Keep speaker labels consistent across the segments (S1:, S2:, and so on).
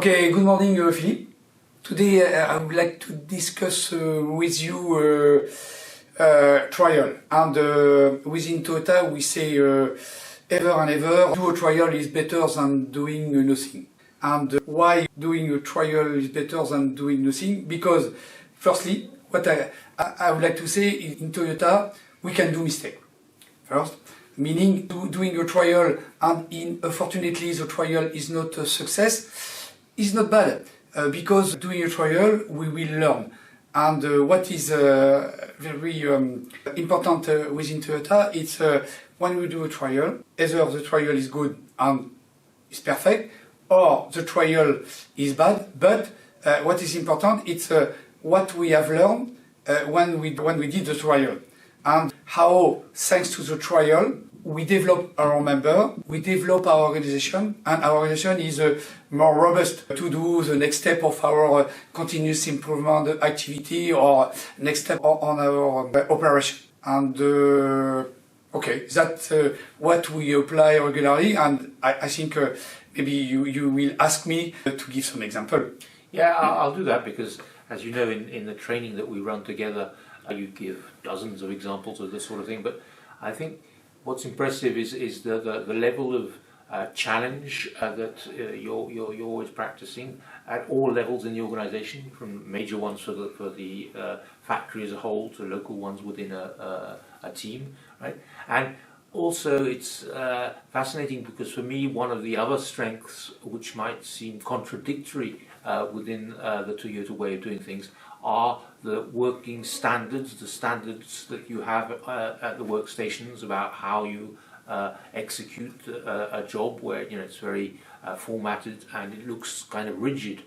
S1: Okay, good morning, Philippe. Today I would like to discuss with you trial. And within Toyota we say ever and ever, do a trial is better than doing nothing. And why doing a trial is better than doing nothing? Because firstly, what I would like to say is in Toyota we can do mistakes. First, meaning doing a trial and unfortunately the trial is not a success, is not bad. Because doing a trial we will learn. And what is very important within Toyota, it's when we do a trial, either the trial is good and is perfect, or the trial is bad, but what is important, it's what we have learned when we did the trial. And how, thanks to the trial, we develop our member, we develop our organization, and our organization is more robust to do the next step of our continuous improvement activity or next step on our operation. And okay, that's what we apply regularly, and I think maybe you will ask me to give some example.
S2: Yeah, I'll do that because, as you know, in the training that we run together, you give dozens of examples of this sort of thing, but I think what's impressive is the level of challenge that you're always practicing at all levels in the organisation, from major ones for the factory as a whole to local ones within a team, right? And also it's fascinating because for me one of the other strengths which might seem contradictory within the Toyota way of doing things are the working standards, the standards that you have at the workstations about how you execute a job where it's very formatted and it looks kind of rigid,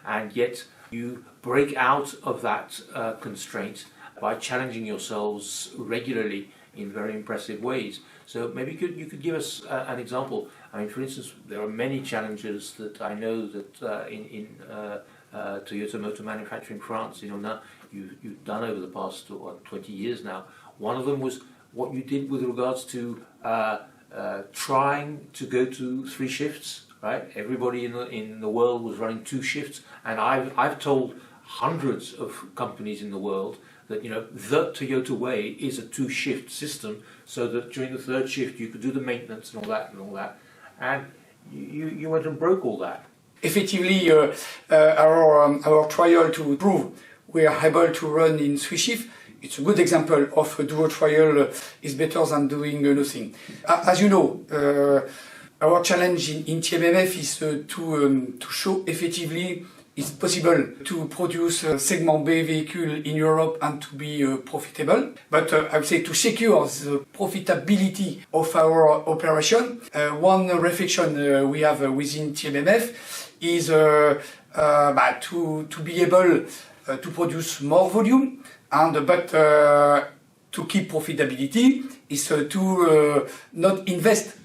S2: and yet you break out of that constraint by challenging yourselves regularly in very impressive ways. So maybe you could give us an example. I mean, for instance, there are many challenges that I know that in Toyota Motor Manufacturing France, Onnaing, you've done over the past 20 years now. One of them was what you did with regards to trying to go to 3 shifts, right? Everybody in the world was running 2 shifts, and I've told hundreds of companies in the world that the Toyota way is a 2-shift system, so that during the 3rd shift you could do the maintenance and all that, and you went and broke all that.
S1: Effectively, our trial to prove we are able to run in 3 shifts, it's a good example of do a trial is better than doing nothing. As you know, our challenge in TMMF is to show effectively it's possible to produce a segment B vehicle in Europe and to be profitable. But I would say to secure the profitability of our operation, one reflection we have within TMMF is to be able to produce more volume, but to keep profitability is to not invest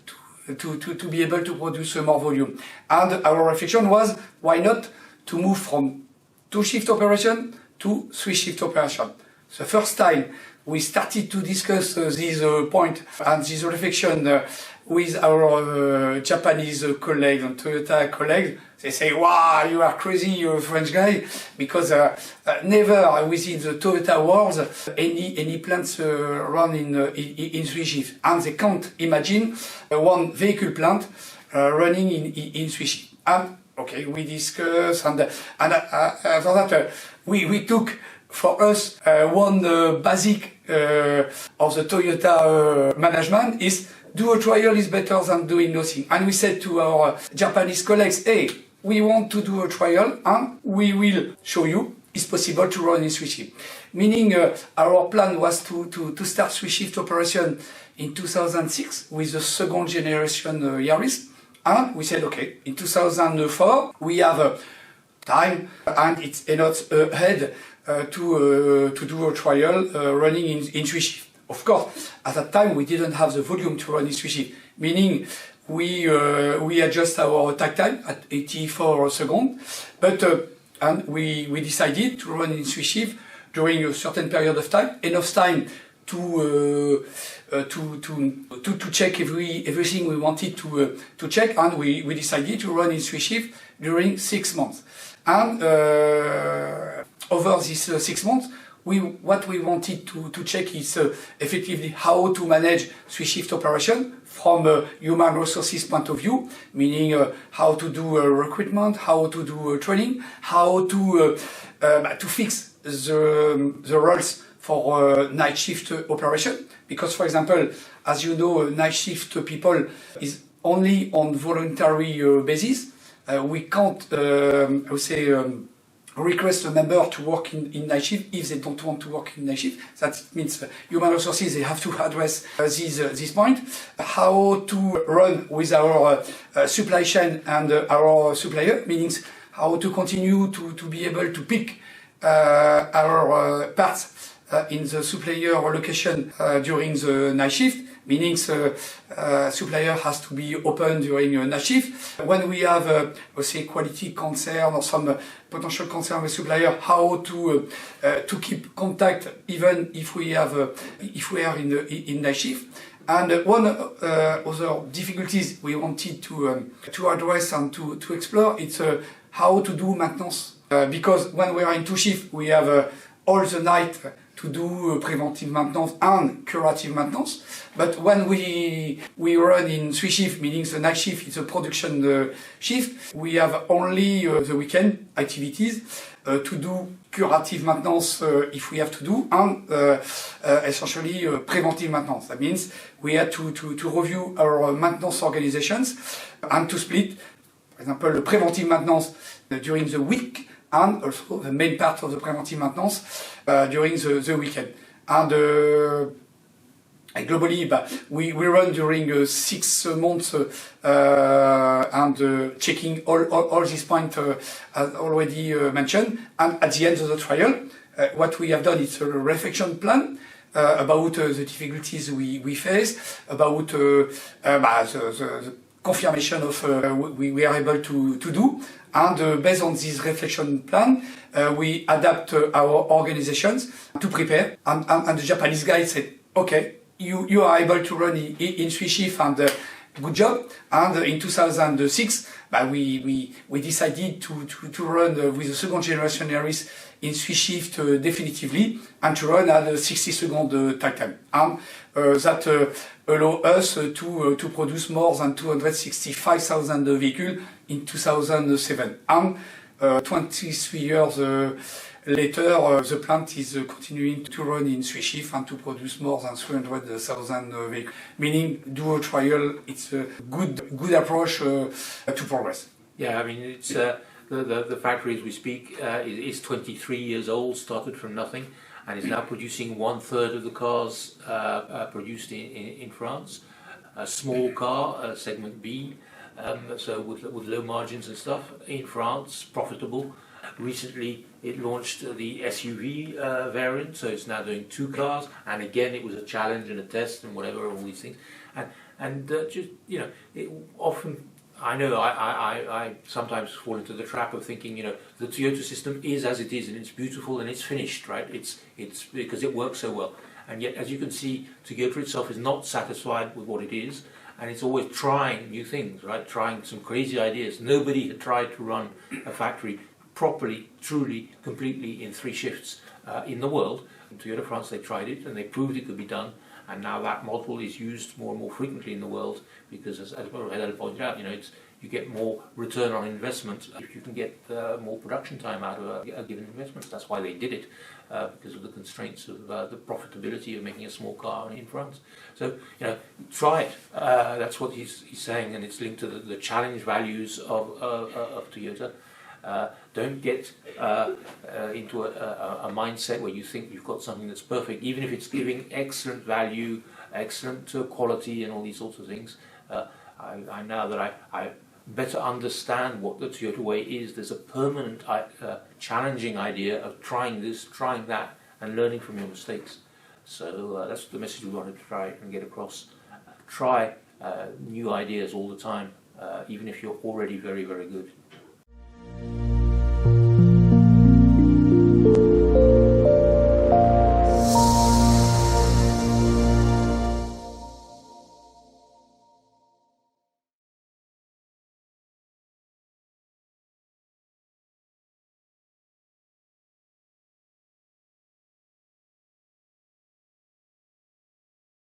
S1: to be able to produce more volume. And our reflection was, why not to move from 2-shift operation to 3-shift operation. The first time we started to discuss this point and this reflection with our Japanese colleagues and Toyota colleagues, they say, wow, you are crazy, you're a French guy, because never within the Toyota world any plants run in 3 shifts. And they can't imagine one vehicle plant running in 3 shifts. And okay, we discuss, and for that we took for us one basic of the Toyota management is do a trial is better than doing nothing. And we said to our Japanese colleagues, hey, we want to do a trial and we will show you it's possible to run in 3 shifts. Meaning our plan was to start 3-shift operation in 2006 with the 2nd generation Marris. And we said, okay, in 2004 we have time and it's enough ahead to do a trial running in 3 shifts. Of course, at that time we didn't have the volume to run in 3 shifts, meaning we adjust our takt time at 84 seconds, but and we decided to run in 3 shifts during a certain period of time, enough time to check everything we wanted to check, and we decided to run in 3 shifts during 6 months. And over these 6 months, what we wanted to check is effectively how to manage 3-shift operation from a human resources point of view, meaning how to do recruitment, how to do training, how to fix the roles for night shift operation. Because, for example, as you know, night shift people is only on voluntary basis. We can't, I would say, request a member to work in night shift if they don't want to work in night shift. That means human resources, they have to address this point. How to run with our supply chain and our supplier, meaning how to continue to be able to pick our parts in the supplier location during the night shift, meaning supplier has to be open during a night shift. When we have, say, quality concern or some potential concern with supplier, how to keep contact even if we are in night shift. And one other difficulties we wanted to address and to explore, it's how to do maintenance. Because when we are in 2 shifts, we have all the night to do preventive maintenance and curative maintenance. But when we run in 3 shifts, meaning the night shift is a production shift, we have only the weekend activities to do curative maintenance if we have to do, and essentially preventive maintenance. That means we had to review our maintenance organizations and to split, for example, the preventive maintenance during the week, and also the main part of the preventive maintenance during the weekend. And globally, we run during 6 months and checking all these points as already mentioned. And at the end of the trial, what we have done is a reflection plan about the difficulties we face, about the confirmation of we are able to do. And based on this reflection plan, we adapt our organizations to prepare. And the Japanese guy said, okay, you are able to run in 3 shifts, and good job. And in 2006, we decided to run with the second generation Marris in 3 shifts definitively, and to run at 60-second takt time. And that allow us to produce more than 265,000 vehicles in 2007. And 23 years later, the plant is continuing to run in 3 shifts and to produce more than 300,000 vehicles. Meaning, do a trial, it's a good approach to progress.
S2: Yeah, I mean, it's the factory as we speak is 23 years old, started from nothing, and is now producing 1/3 of the cars produced in France. A small car, segment B, so with low margins and stuff in France, profitable. Recently, it launched the SUV variant, so it's now doing 2 cars, and again, it was a challenge and a test and whatever, all these things, and just it often. I know I sometimes fall into the trap of thinking, the Toyota system is as it is, and it's beautiful and it's finished, right? It's because it works so well. And yet, as you can see, Toyota itself is not satisfied with what it is, and it's always trying new things, right? Trying some crazy ideas. Nobody had tried to run a factory properly, truly, completely in 3 shifts in the world. In Toyota France, they tried it, and they proved it could be done. And now that model is used more and more frequently in the world because, as Reynald pointed out, you get more return on investment if you can get more production time out of a given investment. That's why they did it, because of the constraints of the profitability of making a small car in France. So, try it. That's what he's saying, and it's linked to the challenge values of Toyota. Don't get into a mindset where you think you've got something that's perfect, even if it's giving excellent value, excellent quality, and all these sorts of things. I now that I better understand what the Toyota way is. There's a permanent, challenging idea of trying this, trying that, and learning from your mistakes. So that's the message we wanted to try and get across. Try new ideas all the time, even if you're already very, very good.